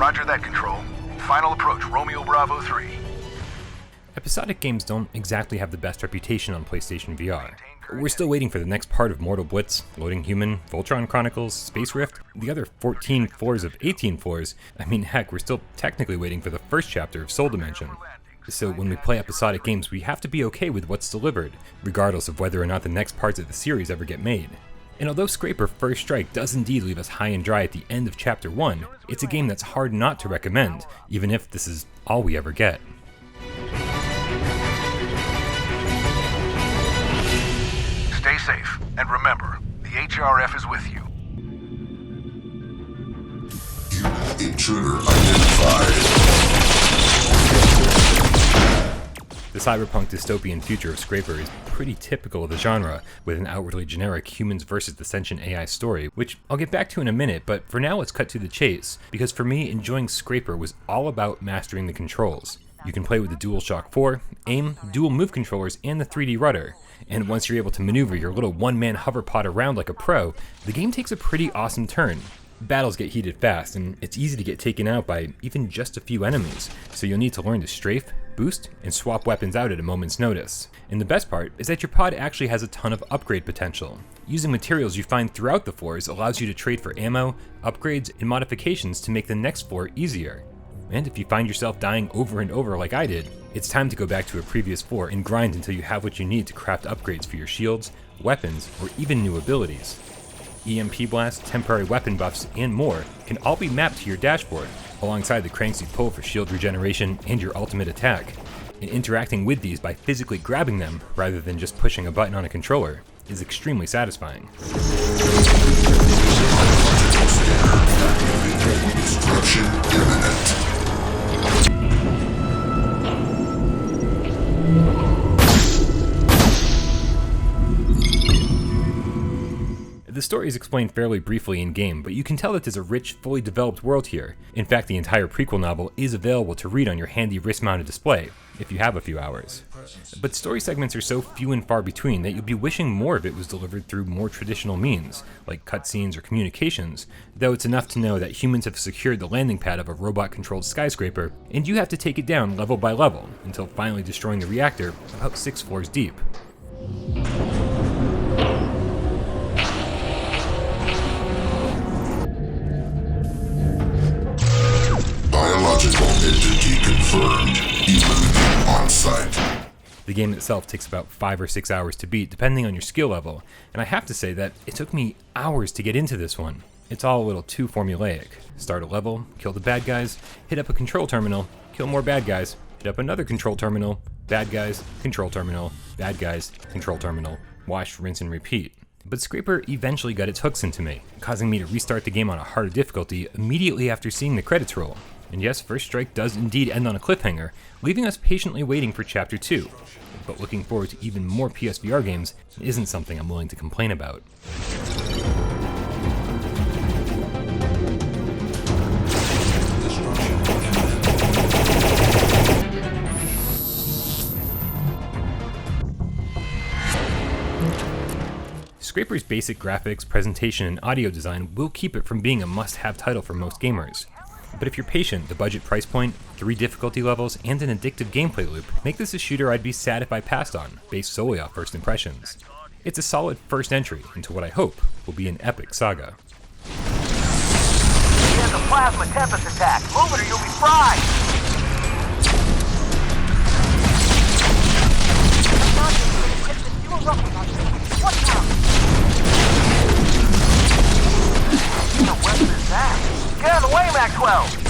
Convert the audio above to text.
Roger that, Control. Final approach, Romeo Bravo 3. Episodic games don't exactly have the best reputation on PlayStation VR. We're still waiting for the next part of Mortal Blitz, Loading Human, Voltron Chronicles, Space Rift, the other 14 floors of 18 floors. I mean, heck, we're still technically waiting for the first chapter of Soul Dimension. So when we play episodic games, we have to be okay with what's delivered, regardless of whether or not the next parts of the series ever get made. And although Scraper First Strike does indeed leave us high and dry at the end of Chapter 1, it's a game that's hard not to recommend, even if this is all we ever get. Stay safe, and remember, the HRF is with you. Intruder identified. The cyberpunk dystopian future of Scraper is pretty typical of the genre, with an outwardly generic humans versus the sentient AI story, which I'll get back to in a minute, but for now let's cut to the chase, because for me, enjoying Scraper was all about mastering the controls. You can play with the DualShock 4, aim, dual move controllers, and the 3D rudder, and once you're able to maneuver your little one-man hoverpod around like a pro, the game takes a pretty awesome turn. Battles get heated fast, and it's easy to get taken out by even just a few enemies, so you'll need to learn to strafe, boost, and swap weapons out at a moment's notice. And the best part is that your pod actually has a ton of upgrade potential. Using materials you find throughout the floors allows you to trade for ammo, upgrades, and modifications to make the next floor easier. And if you find yourself dying over and over like I did, it's time to go back to a previous floor and grind until you have what you need to craft upgrades for your shields, weapons, or even new abilities. EMP blasts, temporary weapon buffs, and more can all be mapped to your dashboard, alongside the cranks you pull for shield regeneration and your ultimate attack. And interacting with these by physically grabbing them, rather than just pushing a button on a controller, is extremely satisfying. Destruction imminent. The story is explained fairly briefly in-game, but you can tell that there's a rich, fully developed world here. In fact, the entire prequel novel is available to read on your handy wrist-mounted display, if you have a few hours. But story segments are so few and far between that you'll be wishing more of it was delivered through more traditional means, like cutscenes or communications, though it's enough to know that humans have secured the landing pad of a robot-controlled skyscraper, and you have to take it down level by level, until finally destroying the reactor about 6 floors deep. Biological entity confirmed. Eliminate on site. The game itself takes about 5 or 6 hours to beat, depending on your skill level, and I have to say that it took me hours to get into this one. It's all a little too formulaic. Start a level, kill the bad guys, hit up a control terminal, kill more bad guys, hit up another control terminal, bad guys, control terminal, bad guys, control terminal, wash, rinse, and repeat. But Scraper eventually got its hooks into me, causing me to restart the game on a harder difficulty immediately after seeing the credits roll. And yes, First Strike does indeed end on a cliffhanger, leaving us patiently waiting for Chapter 2. But looking forward to even more PSVR games isn't something I'm willing to complain about. Scraper's basic graphics, presentation, and audio design will keep it from being a must-have title for most gamers. But if you're patient, the budget price point, 3 difficulty levels, and an addictive gameplay loop make this a shooter I'd be sad if I passed on, based solely off first impressions. It's a solid first entry into what I hope will be an epic saga. He has a plasma tempest attack. Move it or you'll be fried! What kind of weapon is that? Get out of the way, Mac-12!